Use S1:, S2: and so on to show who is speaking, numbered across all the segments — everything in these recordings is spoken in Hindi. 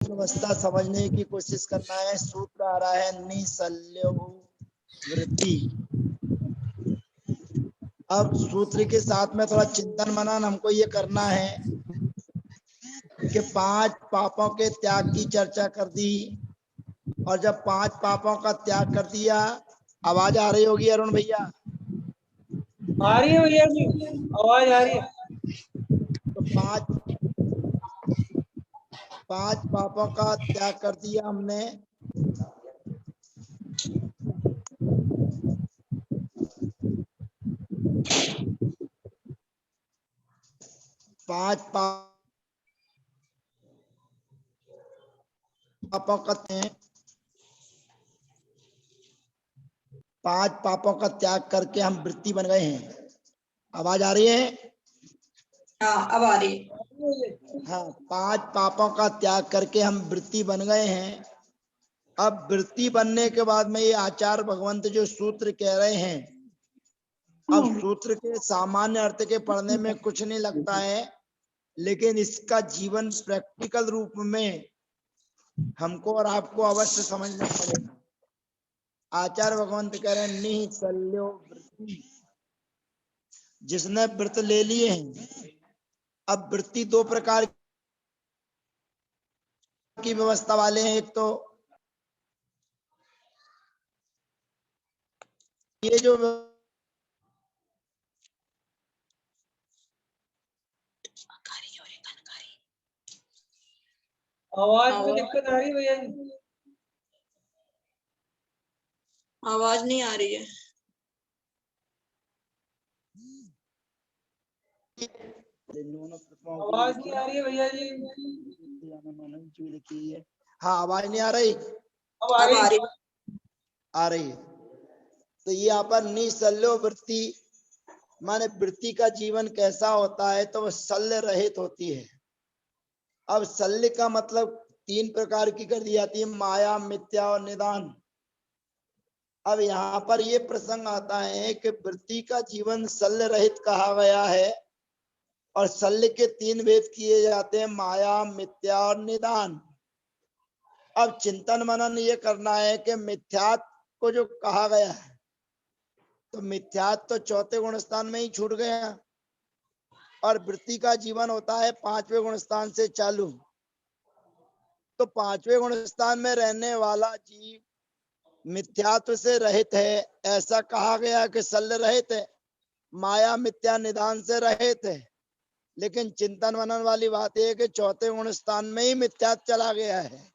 S1: अवस्था समझने की कोशिश करना है। सूत्र आ रहा है निसल्यो वृत्ति। अब सूत्र के साथ में थोड़ा चिंतन मनन हमको ये करना है कि 5 पापों के त्याग की चर्चा कर दी, और जब 5 पापों का त्याग कर दिया, आवाज आ रही होगी अरुण भैया?
S2: आ रही है भैया जी, आवाज आ रही है।
S1: तो 5 पापों का त्याग कर दिया हमने। 5 पापों का 5 पापों का त्याग करके हम वृत्ति बन गए हैं। आवाज आ रही है?
S3: हाँ अब आ रही है।
S1: हाँ, 5 पापों का त्याग करके हम वृत्ति बन गए हैं। अब वृत्ति बनने के बाद में ये आचार्य भगवंत जो सूत्र कह रहे हैं, अब सूत्र के सामान्य अर्थ के पढ़ने में कुछ नहीं लगता है, लेकिन इसका जीवन प्रैक्टिकल रूप में हमको और आपको अवश्य समझना पड़ेगा। आचार्य भगवंत कह रहे हैं निसल्यो वृत्ति, जिसने व्रत ले लिए हैं। अब वृत्ति 2 प्रकार की व्यवस्था वाले हैं। एक तो ये जो
S2: आवाज में दिक्कत आ रही है भैया जी?
S3: आवाज नहीं आ रही है।
S2: आवाज नहीं आ रही है भैया जी?
S1: हाँ, आवाज नहीं आ रही?
S2: अब आ
S3: अब आ
S2: रही।
S3: रही।
S1: आ रही है। तो ये यहाँ पर निसल्यो वृत्ति माने वृत्ति का जीवन कैसा होता है, तो वह शल्य रहित होती है। अब शल्य का मतलब 3 प्रकार की कर दी जाती है, माया, मिथ्या और निदान। अब यहाँ पर ये प्रसंग आता है कि वृत्ति का जीवन शल्य रहित कहा गया है, और शल्य के 3 भेद किए जाते हैं, माया, मिथ्या और निदान। अब चिंतन मनन ये करना है कि मिथ्यात्व को जो कहा गया है, तो मिथ्यात्व तो 4थे गुण स्थान में ही छूट गया, और वृत्ति का जीवन होता है 5वें गुण स्थान से चालू। तो 5वें गुण स्थान में रहने वाला जीव मिथ्यात्व से रहित है, ऐसा कहा गया कि शल्य रहित है, माया मिथ्या निदान से रहित है। लेकिन चिंतन मनन वाली बात यह है कि 4थे गुण स्थान में ही मिथ्यात्व चला गया है,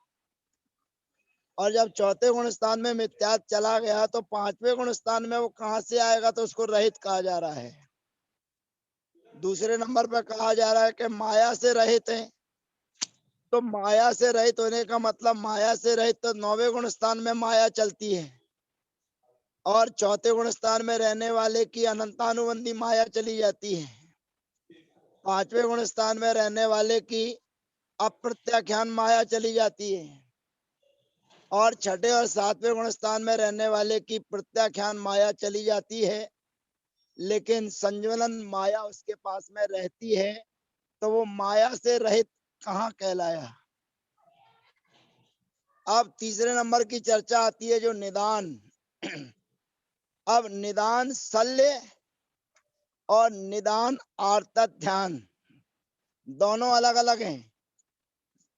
S1: और जब 4थे गुण स्थान में मिथ्यात्व चला गया तो 5वें गुण स्थान में वो कहां से आएगा, तो उसको रहित कहा जा रहा है। दूसरे नंबर पर कहा जा रहा है कि माया से रहित है। तो माया से रहित होने का मतलब, माया से रहित तो 9वें गुण स्थान में माया चलती है, और 4थे गुण स्थान में रहने वाले की अनंतानुबंधी माया चली जाती है। 5वें गुण स्थान में रहने वाले की अप्रत्याख्यान माया चली जाती है, और 6ठे और 7वें गुण स्थान में रहने वाले की प्रत्याख्यान माया चली जाती है, लेकिन संज्वलन माया उसके पास में रहती है। तो वो माया से रहित कहाँ कहलाया। अब तीसरे नंबर की चर्चा आती है जो निदान। अब निदान शल्य और निदान आर्तत ध्यान दोनों अलग अलग हैं।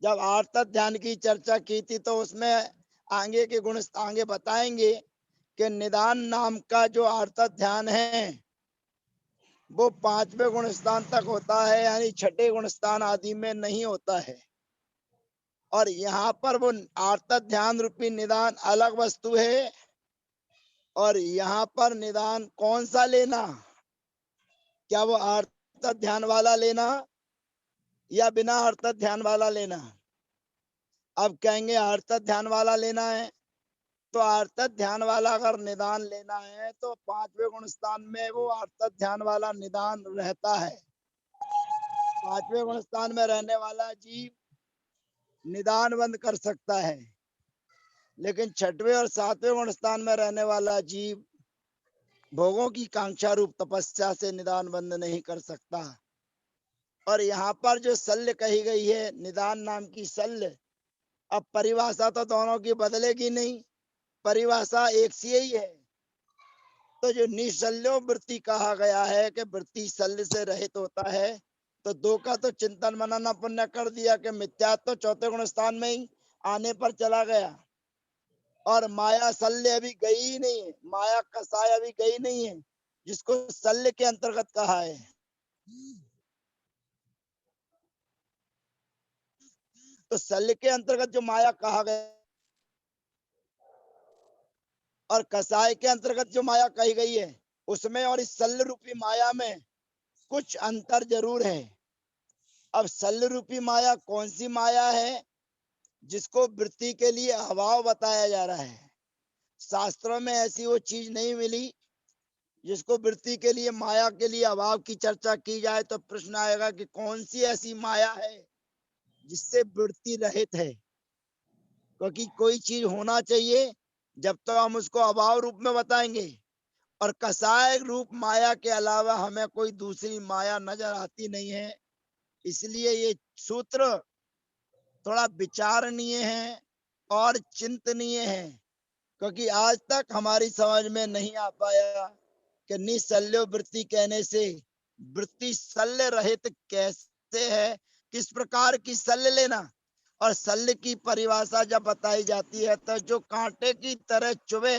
S1: जब आर्तत ध्यान की चर्चा की थी तो उसमें आगे के गुण आगे बताएंगे कि निदान नाम का जो आर्तत ध्यान है वो 5वें गुण स्थान तक होता है, यानी 6ठे गुण स्थान आदि में नहीं होता है। और यहाँ पर वो आर्तत ध्यान रूपी निदान अलग वस्तु है, और यहाँ पर निदान कौन सा लेना, क्या वो आर्तत ध्यान वाला लेना या बिना आर्तत ध्यान वाला लेना। अब कहेंगे आर्तत ध्यान वाला लेना है, तो आर्तत ध्यान वाला अगर निदान लेना है तो 5वें गुण स्थान में वो आर्तत ध्यान वाला निदान रहता है। 5वें गुण स्थान में रहने वाला जीव निदान बंद कर सकता है, लेकिन 6वें और 7वें गुण स्थान में रहने वाला जीव भोगों की कांक्षा रूप तपस्या से निदान बंद नहीं कर सकता। और यहाँ पर जो शल्य कही गई है, निदान नाम की शल्य, अब परिभाषा तो दोनों की बदलेगी नहीं, परिभाषा एक सी ही है। तो जो निशल्यो वृत्ति कहा गया है कि वृत्ति शल्य से रहित होता है, तो दो का तो चिंतन मनन अपन ने कर दिया कि मिथ्या तो चौथे गुण स्थान में ही आने पर चला गया। और माया शल्य अभी गई ही नहीं है, माया कसाय अभी गई नहीं है, जिसको शल्य के अंतर्गत कहा है। तो शल्य के अंतर्गत जो माया कहा गया और कसाय के अंतर्गत जो माया कही गई है, उसमें और इस शल्य रूपी माया में कुछ अंतर जरूर है। अब शल्य रूपी माया कौन सी माया है? जिसको वृत्ति के लिए अभाव बताया जा रहा है। शास्त्रों में ऐसी वो चीज नहीं मिली जिसको वृत्ति के लिए, माया के लिए अभाव की चर्चा की जाए तो प्रश्न आएगा कि कौन सी ऐसी माया है जिससे वृत्ति रहित है। क्योंकि कोई चीज होना चाहिए जब तो हम उसको अभाव रूप में बताएंगे, और कसाय रूप माया के अलावा हमें कोई दूसरी माया नजर आती नहीं है। इसलिए ये सूत्र थोड़ा विचारणीय है और चिंतनीय है, क्योंकि आज तक हमारी समझ में नहीं आ पाया कि निशल्यो वृत्ति कहने से वृत्ति शल्य रहित कैसे है, किस प्रकार की शल्य लेना। और शल्य की परिभाषा जब बताई जाती है तो जो कांटे की तरह चुभे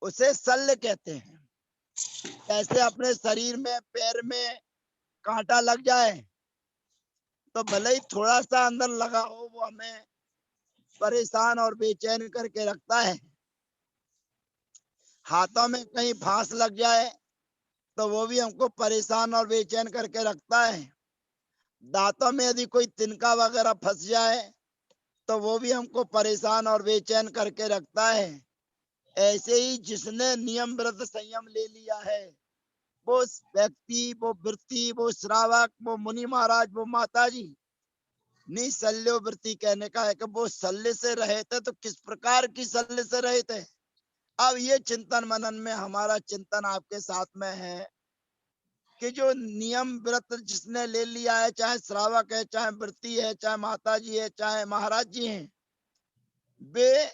S1: उसे शल्य कहते हैं। जैसे अपने शरीर में, पैर में कांटा लग जाए तो भले ही थोड़ा सा अंदर लगा हो, वो हमें परेशान और बेचैन करके रखता है। हाथों में कहीं फांस लग जाए तो वो भी हमको परेशान और बेचैन करके रखता है। दांतों में यदि कोई तिनका वगैरह फंस जाए तो वो भी हमको परेशान और बेचैन करके रखता है। ऐसे ही जिसने नियम व्रत संयम ले लिया है, वो व्यक्ति, वो वृत्ति, वो श्रावक, वो मुनि महाराज, वो माता जी, निशल्यो वृत्ति कहने का है कि वो शल्य से रहित है। तो किस प्रकार की शल्य से रहित है? अब ये चिंतन मनन में हमारा चिंतन आपके साथ में है कि जो नियम व्रत जिसने ले लिया है, चाहे श्रावक है, चाहे वृत्ति है, चाहे माता जी है, चाहे महाराज जी हैं, वे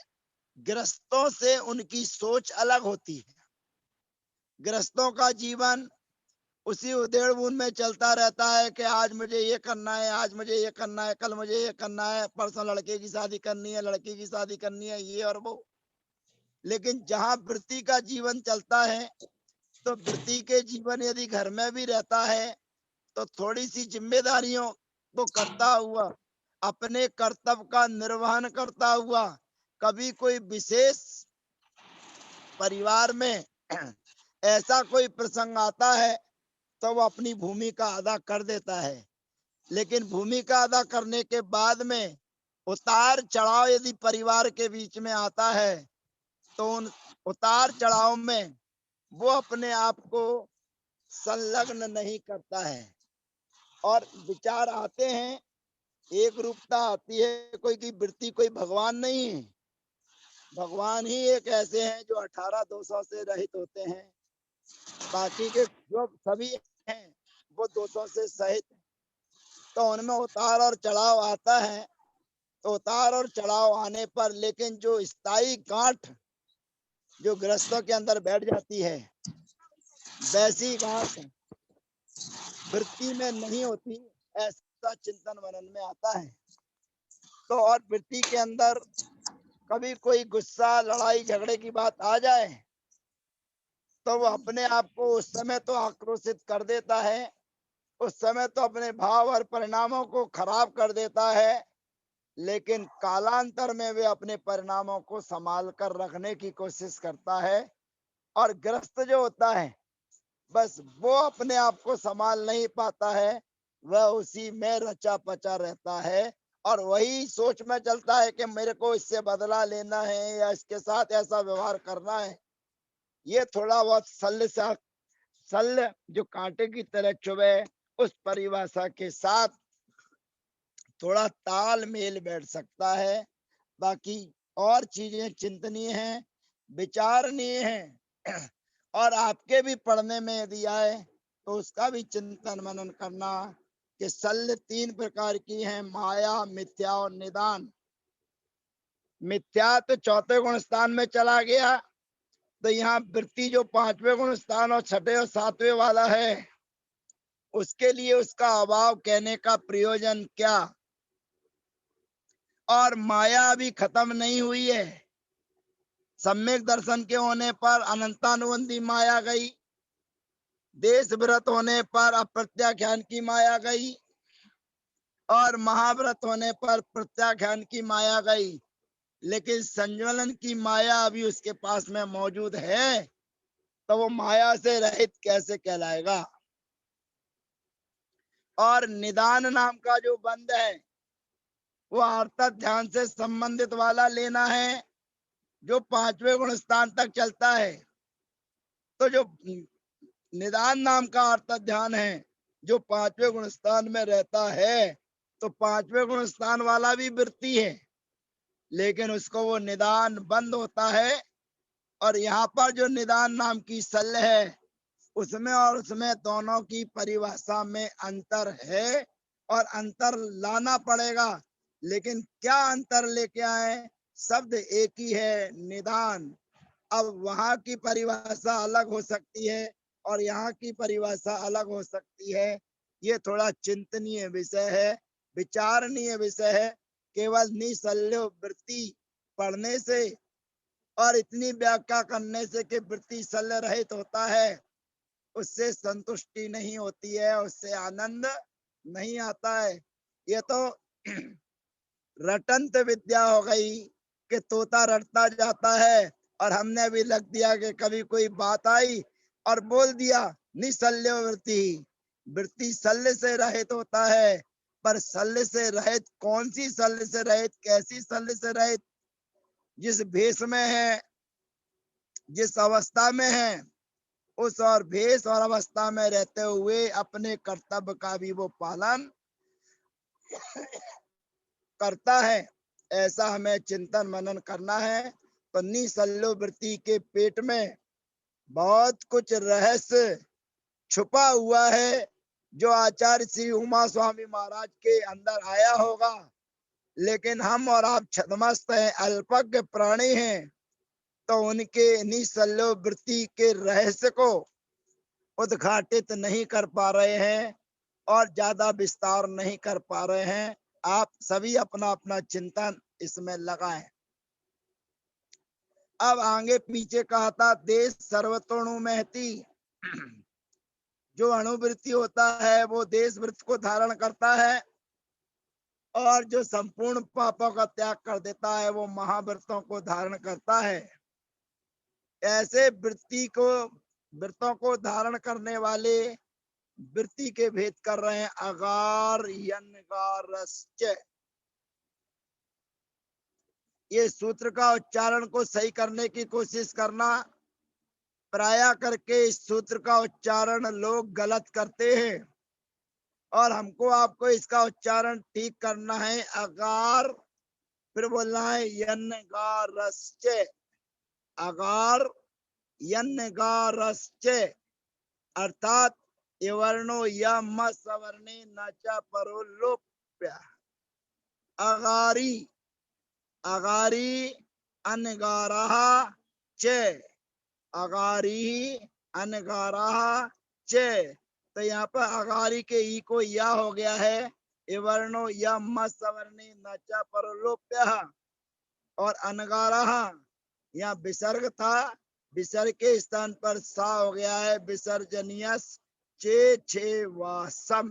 S1: गृहस्थों से उनकी सोच अलग होती है। गृहस्थों का जीवन उसी उधेड़ बुन में चलता रहता है कि आज मुझे ये करना है, आज मुझे ये करना है, कल मुझे ये करना है, परसों लड़के की शादी करनी है, लड़की की शादी करनी है, ये और वो। लेकिन जहां वृत्ति का जीवन चलता है, तो वृत्ति के जीवन यदि घर में भी रहता है तो थोड़ी सी जिम्मेदारियों को करता हुआ, अपने कर्तव्य का निर्वहन करता हुआ, कभी कोई विशेष परिवार में ऐसा कोई प्रसंग आता है तो वो अपनी भूमिका अदा कर देता है। लेकिन भूमिका अदा करने के बाद में उतार चढ़ाव यदि परिवार के बीच में आता है तो उन उतार चढ़ाव में वो अपने आप को संलग्न नहीं करता है। और विचार आते हैं, एक रूपता आती है कोई की वृत्ति कोई भगवान नहीं है, भगवान ही एक ऐसे हैं जो 18 दोषों से रहित होते हैं। बाकी के जो सभी हैं वो दोषों से सहित। तो उनमें उतार और चढ़ाव आता है, तो उतार और चढ़ाव आने पर लेकिन जो स्थायी गांठ जो गृहस्थों के अंदर बैठ जाती है, वैसी गांठ वृत्ति में नहीं होती, ऐसा चिंतन मनन में आता है। तो और वृत्ति के अंदर कभी कोई गुस्सा, लड़ाई झगड़े की बात आ जाए तो वो अपने आप को उस समय तो आक्रोशित कर देता है, उस समय तो अपने भाव और परिणामों को खराब कर देता है, लेकिन कालांतर में वे अपने परिणामों को संभाल कर रखने की कोशिश करता है। और ग्रस्त जो होता है, बस वो अपने आप को संभाल नहीं पाता है, वह उसी में रचा पचा रहता है और वही सोच में चलता है कि मेरे को इससे बदला लेना है या इसके साथ ऐसा व्यवहार करना है। ये थोड़ा बहुत शल्य जो कांटे की तरह चुभे, उस परिभाषा के साथ थोड़ा तालमेल बैठ सकता है। बाकी और चीजें चिंतनीय हैं, विचारणीय हैं और आपके भी पढ़ने में यदि आए तो उसका भी चिंतन मनन करना कि शल्य 3 प्रकार की हैं, माया, मिथ्या और निदान। मिथ्या तो चौथे गुण स्थान में चला गया, तो यहाँ वृत्ति जो पांचवें गुण स्थान और छठे और सातवें वाला है, उसके लिए उसका अभाव कहने का प्रयोजन क्या। और माया अभी खत्म नहीं हुई है। सम्यक दर्शन के होने पर अनंतानुबंधी माया गई, देश व्रत होने पर अप्रत्याख्यान की माया गई, और महाव्रत होने पर प्रत्याख्यान की माया गई। लेकिन संज्वलन की माया अभी उसके पास में मौजूद है, तो वो माया से रहित कैसे कहलाएगा। और निदान नाम का जो बंध है, वो अर्थात ध्यान से संबंधित वाला लेना है, जो पांचवें गुण स्थान तक चलता है। तो जो निदान नाम का अर्थात ध्यान है, जो पांचवें गुण स्थान में रहता है, तो पांचवें गुण स्थान वाला भी वृत्ति है, लेकिन उसको वो निदान बंद होता है। और यहाँ पर जो निदान नाम की सल है, उसमें और उसमें दोनों की परिभाषा में अंतर है, और अंतर लाना पड़ेगा। लेकिन क्या अंतर लेके आए, शब्द एक ही है, निदान। अब वहां की परिभाषा अलग हो सकती है और यहाँ की परिभाषा अलग हो सकती है। ये थोड़ा चिंतनीय विषय है, विचारणीय विषय है। केवल निसल्य वृत्ति पढ़ने से और इतनी व्याख्या करने से कि वृत्ति शल्य रहित होता है, उससे संतुष्टि नहीं होती है, उससे आनंद नहीं आता है। ये तो रटंत विद्या हो गई कि तोता रटता जाता है, और हमने अभी लग दिया कि कभी कोई बात आई और बोल दिया निशल्य वृत्ति। वृत्ति शल्य से रहित होता है, पर शल्य से रहित कौन सी शल्य से रहित, कैसी शल्य से रहित। जिस भेष में है, जिस अवस्था में है, उस और भेष और अवस्था में रहते हुए अपने कर्तव्य का भी वो पालन करता है। ऐसा हमें चिंतन मनन करना है। तो निसल्लो वृत्ति के पेट में बहुत कुछ रहस्य छुपा हुआ है, जो आचार्य श्री उमा स्वामी महाराज के अंदर आया होगा। लेकिन हम और आप छदमस्त हैं, अल्पज्ञ प्राणी हैं, तो उनके निसल्लो वृत्ति के रहस्य को उद्घाटित नहीं कर पा रहे हैं और ज्यादा विस्तार नहीं कर पा रहे हैं। आप सभी अपना अपना चिंतन इसमें लगाएं। अब आगे पीछे कहा था देश सर्वतोणु महती। जो अणुवृत्ति होता है वो देश वृत्ति को धारण करता है, और जो संपूर्ण पापों का त्याग कर देता है वो महाव्रतों को धारण करता है। ऐसे वृत्तों को धारण करने वाले वृत्ति के भेद कर रहे हैं अगार यनगारश्च। ये सूत्र का उच्चारण को सही करने की कोशिश करना। प्राय करके इस सूत्र का उच्चारण लोग गलत करते हैं, और हमको आपको इसका उच्चारण ठीक करना है। अगार, फिर बोलना है यनगारश्च, अगार यनगारश्च, अर्थात वर्णो यम सवर्णे न च परो लोप्य। अगारी, अगारी अनगारः च, अगारी अनगारः च। तो यहाँ पर अगारी के ई को या हो गया है, वर्णो यम सवर्णे न च परो लोप्य। और अनगारः यहाँ विसर्ग था, विसर्ग के स्थान पर सा हो गया है, विसर्जनीयस चे छे वासम।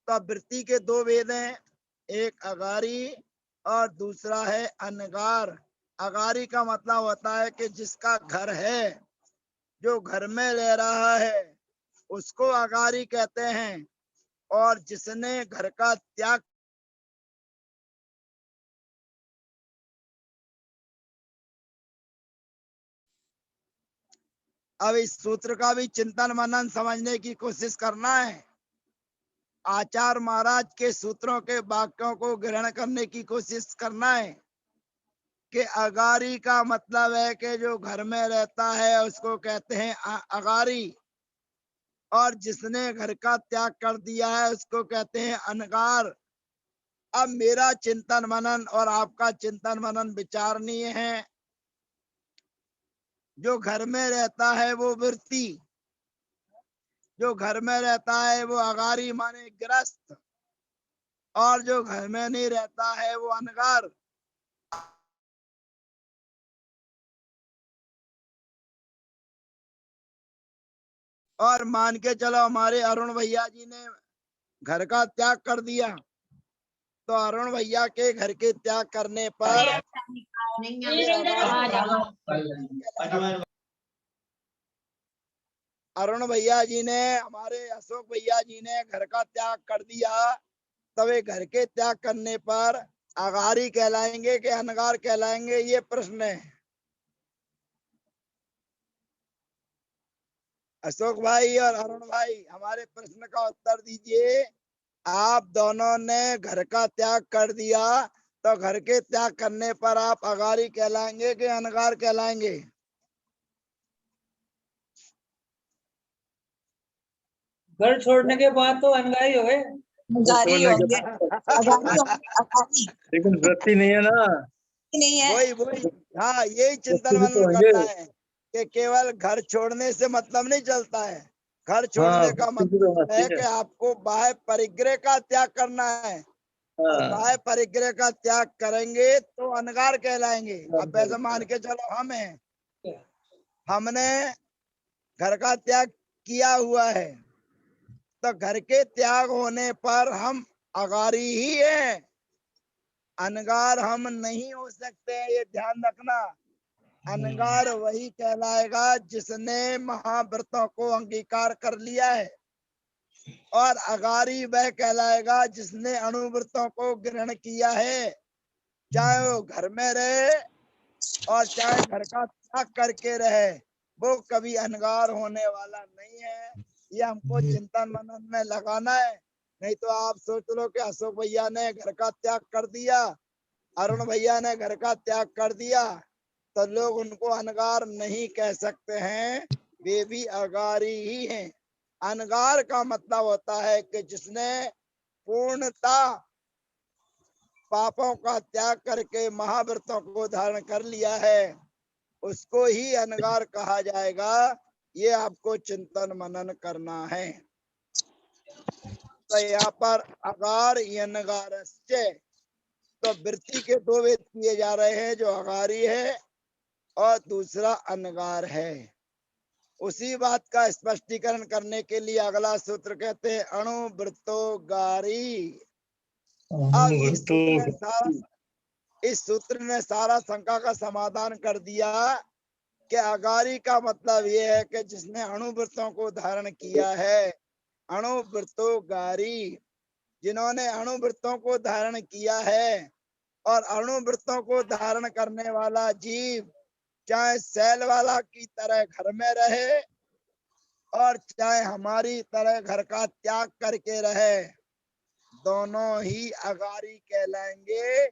S1: तो वृत्ति के दो भेद हैं, एक अगारी और दूसरा है अनगार। अगारी का मतलब होता है कि जिसका घर है, जो घर में रह रहा है, उसको अगारी कहते हैं। और जिसने घर का त्याग अब इस सूत्र का भी चिंतन मनन समझने की कोशिश करना है। आचार्य महाराज के सूत्रों के वाक्यों को ग्रहण करने की कोशिश करना है कि अगारी का मतलब है कि जो घर में रहता है उसको कहते हैं अगारी, और जिसने घर का त्याग कर दिया है उसको कहते हैं अनगार। अब मेरा चिंतन मनन और आपका चिंतन मनन विचारणीय है। जो घर में रहता है वो वृत्ति, जो घर में रहता है वो अगारी माने ग्रस्त, और जो घर में नहीं रहता है वो अनगार। और मान के चलो हमारे अरुण भैया जी ने घर का त्याग कर दिया, तो अरुण भैया के घर के त्याग करने पर अरुण भैया जी ने, हमारे अशोक भैया जी ने घर का त्याग कर दिया, तब घर के त्याग करने पर अगारी कहलाएंगे कि अनगार कहलाएंगे, ये प्रश्न है। अशोक भाई और अरुण भाई हमारे प्रश्न का उत्तर दीजिए। आप दोनों ने घर का त्याग कर दिया, तो घर के त्याग करने पर आप अगारी कहलाएंगे कि अनगार कहलाएंगे?
S2: घर छोड़ने के बाद तो अनगारी हो गए।
S3: अगारी होंगे, अगारी होंगे,
S4: लेकिन वृत्ति नहीं है ना।
S3: नहीं है।
S1: वही हाँ, यही चिंतन
S4: वृत्ति भी तो
S1: मनन
S4: होंगे।
S1: करना है कि केवल घर छोड़ने से मतलब नहीं चलता है। घर छोड़ने का
S4: वृत्ति भी तो
S1: मतलब है
S4: ठीक
S1: कि
S4: है।
S1: आपको बाह्य परिग्रह का त्याग करना है, और
S4: हाँ,
S1: बाह्य परिग्रह का त्याग करेंगे तो अनगार कहलाएंगे। अब ऐसा मान के चलो हम हैं, हमने घर का त्याग किया हुआ है, तो घर के त्याग होने पर हम अगारी ही हैं, अनगार हम नहीं हो सकते, ये ध्यान रखना। अनगार वही कहलाएगा जिसने महाव्रतों को अंगीकार कर लिया है, और अगारी वह कहलाएगा जिसने अणुव्रतों को ग्रहण किया है, चाहे वो घर में रहे और चाहे घर का त्याग करके रहे, वो कभी अनगार होने वाला नहीं है। ये हमको चिंतन मनन में लगाना है। नहीं तो आप सोच लो कि अशोक भैया ने घर का त्याग कर दिया, अरुण भैया ने घर का त्याग कर दिया, तो लोग उनको अनगार नहीं कह सकते हैं, वे भी अगारी ही हैं। अनगार का मतलब होता है कि जिसने पूर्णता पापों का त्याग करके महाव्रतों को धारण कर लिया है, उसको ही अनगार कहा जाएगा। ये आपको चिंतन मनन करना है। तो यहाँ पर अगार अनगारस्य, तो वृत्ति के दो भेद किए जा रहे हैं, जो अगारी है और दूसरा अनगार है। उसी बात का स्पष्टीकरण करने के लिए अगला सूत्र कहते हैं अणुवृत्तोगारी। अब इस सूत्र ने सारा शंका का समाधान कर दिया कि अगारी का मतलब ये है कि जिसने अणुवृत्तों को धारण किया है। अणुवृत्तोगारी, जिन्होंने अणुवृत्तों को धारण किया है, और अणुवृत्तों को धारण करने वाला जीव चाहे सैल वाला की तरह घर में रहे और चाहे हमारी तरह घर का त्याग करके रहे, दोनों ही अगारी कहलाएंगे।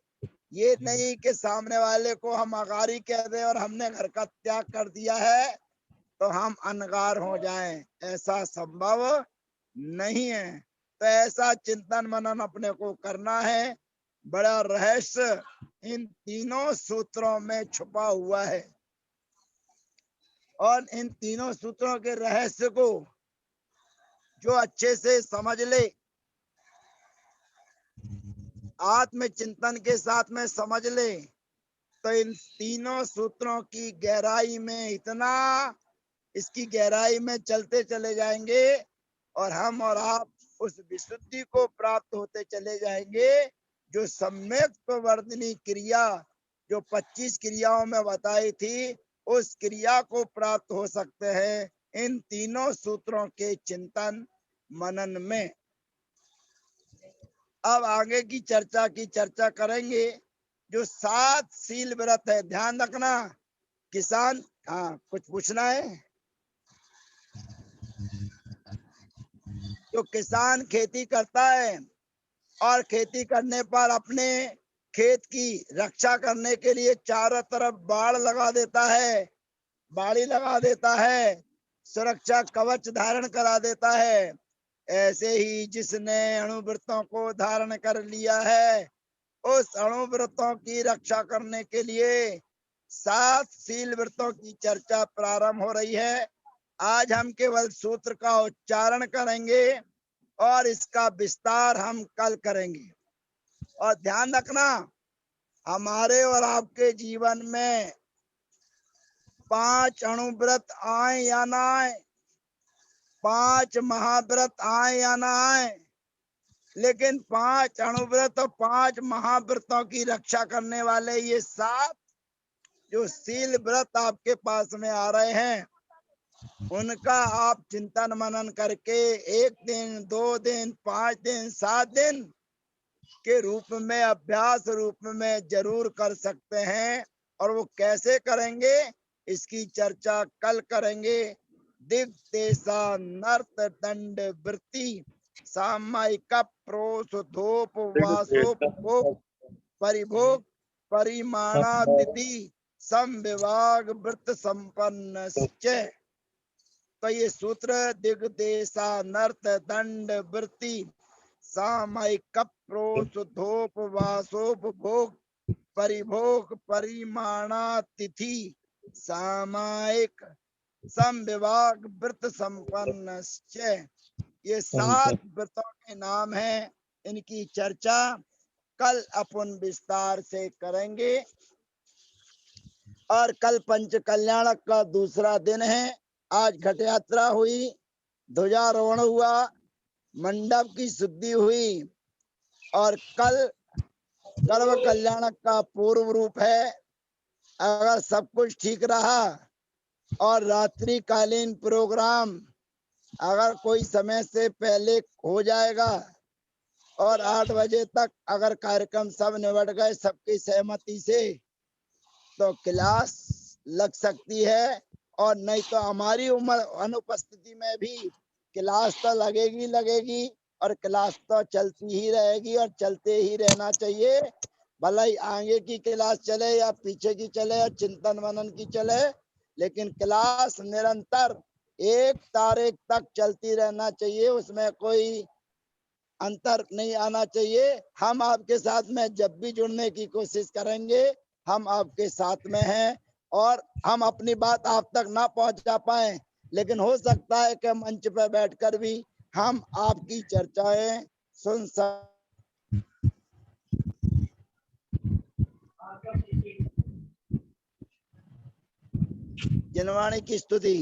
S1: ये नहीं कि सामने वाले को हम अगारी कह दें और हमने घर का त्याग कर दिया है तो हम अनगार हो जाएं, ऐसा संभव नहीं है। तो ऐसा चिंतन मनन अपने को करना है। बड़ा रहस्य इन तीनों सूत्रों में छुपा हुआ है, और इन तीनों सूत्रों के रहस्य को जो अच्छे से समझ ले, आत्मचिंतन के साथ में समझ ले, तो इन तीनों सूत्रों की गहराई में इतना, इसकी गहराई में चलते चले जाएंगे और हम और आप उस विशुद्धि को प्राप्त होते चले जाएंगे जो सम्यक वर्धनी क्रिया जो 25 क्रियाओं में बताई थी, उस क्रिया को प्राप्त हो सकते हैं इन तीनों सूत्रों के चिंतन मनन में। अब आगे की चर्चा करेंगे। जो 7 शील व्रत है, ध्यान रखना। किसान, हाँ कुछ पूछना है? जो किसान खेती करता है और खेती करने पर अपने खेत की रक्षा करने के लिए चारों तरफ बाड़ लगा देता है, बाड़ी लगा देता है, सुरक्षा कवच धारण करा देता है, ऐसे ही जिसने अणुव्रतों को धारण कर लिया है, उस अणुव्रतों की रक्षा करने के लिए 7 शील व्रतों की चर्चा प्रारंभ हो रही है। आज हम केवल सूत्र का उच्चारण करेंगे और इसका विस्तार हम कल करेंगे। और ध्यान रखना, हमारे और आपके जीवन में 5 अणुव्रत आए या ना आए, 5 महाव्रत आए या ना आए, लेकिन 5 अणुव्रत और 5 महाव्रतों की रक्षा करने वाले ये 7 जो शील व्रत आपके पास में आ रहे हैं, उनका आप चिंतन मनन करके 1 दिन, 2 दिन, 5 दिन, 7 दिन के रूप में, अभ्यास रूप में जरूर कर सकते हैं। और वो कैसे करेंगे, इसकी चर्चा कल करेंगे। दिग्देशा नर्त दंड वृत्ति सामायिक प्रोसोधोप वासोपभोग परिभोग परिमाणातिथि समविभाग वृत्त संपन्न। तो ये सूत्र दिग्देशा नर्त दंड वृत्ति सामायिक प्रोसोधोप वासोपभोग परिभोग परिमाणातिथि सामायिक समविभाग वृत्त संपन्न। ये 7 व्रतों के नाम हैं। इनकी चर्चा कल अपन विस्तार से करेंगे। और कल पंच कल्याणक का दूसरा दिन है। आज घट यात्रा हुई, ध्वजारोहण हुआ, मंडप की शुद्धि हुई और कल सर्व कल्याणक का पूर्व रूप है। अगर सब कुछ ठीक रहा और रात्रि कालीन प्रोग्राम अगर कोई समय से पहले हो जाएगा और 8 बजे तक अगर कार्यक्रम सब निबट गए सबकी सहमति से, तो क्लास लग सकती है। और नहीं तो हमारी उम्र अनुपस्थिति में भी क्लास तो लगेगी और क्लास तो चलती ही रहेगी और चलते ही रहना चाहिए। भले ही आगे की क्लास चले या पीछे की चले या चिंतन मनन की चले, लेकिन क्लास निरंतर 1 तारीख तक चलती रहना चाहिए, उसमें कोई अंतर नहीं आना चाहिए। हम आपके साथ में जब भी जुड़ने की कोशिश करेंगे, हम आपके साथ में हैं। और हम अपनी बात आप तक ना पहुंचा पाए, लेकिन हो सकता है कि मंच पर बैठकर भी हम आपकी चर्चाएं सुन सकते। जनवाणी की स्तुति।